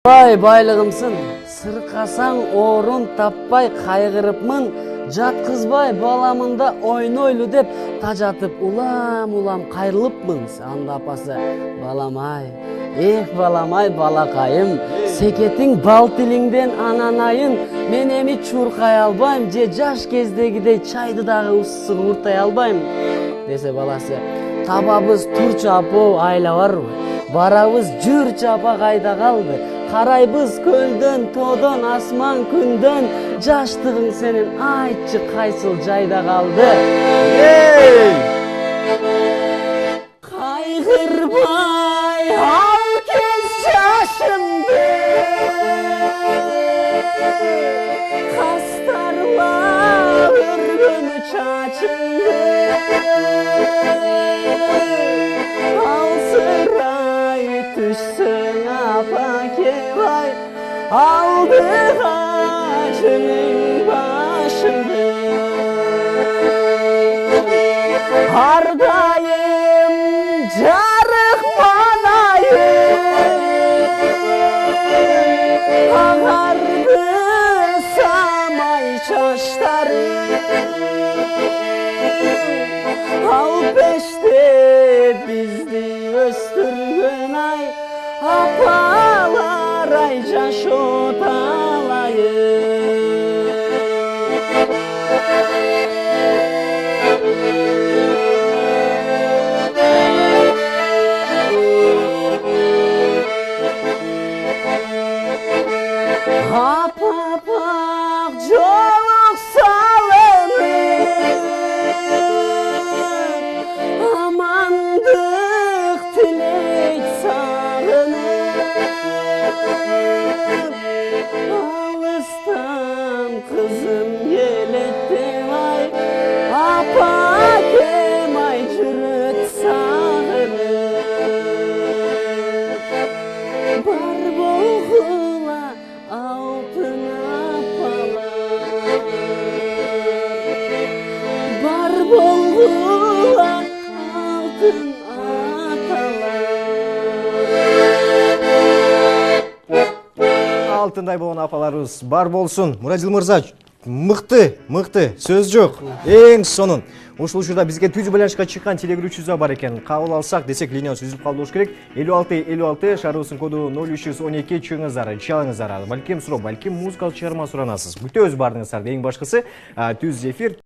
Ай байлығымсын, сырқасаң орын таппай қайғырыпмын, жатқызбай баламында ойнойлу деп тажатып улам қайрылыпмын. Анда апасы, баламай, баламай балақайым, секетің бал тилиңден ананайын, мен эми чуркай албайм, же жаш кездегидей чайды дагы уссун уртай албайм. Десе баласы, табабыз турчу апо айла барбы, барабыз жүр чапа кайда калды, карайбыз көлдөн, тоодон, асман күндөн, жаштыгың сенин айтчы кайсыл жайда калды. Кайгырбай ал кез жашымды, кастарла өргөнү чачымды, алсырай түшсөң апакебай, алдыга жөнүң башымды. Ардайым жарык манайым, агарды самай чачтарым, ал пеште бизди өстүргөн ай, апалар ай жашоо талайым. Апапак жолук салынып, амандык тилейт сагынып, алыстан кызым келет ай, апакем ай жүрөт сагынып. Бар болгула алтын апалар, бар болгула алтын аталар. Алтындай болгон апаларыбыз бар болсун. Мурадил мырза, мыкты сөз жок. Эң сонун. Ушул учурда бизге түз байланышка чыккан телегөрүүчүбүз бар экен. Кабыл алсак десек, линиябыз үзүлүп калды болуш керек. 56 шаарыбыздын коду 0312 чыгыңыздар, чалыңыздар. Балким суроо, балким музыкалык чыгарма суранасыз. Күтөбүз баарыңыздарды. Эң башкысы түз эфир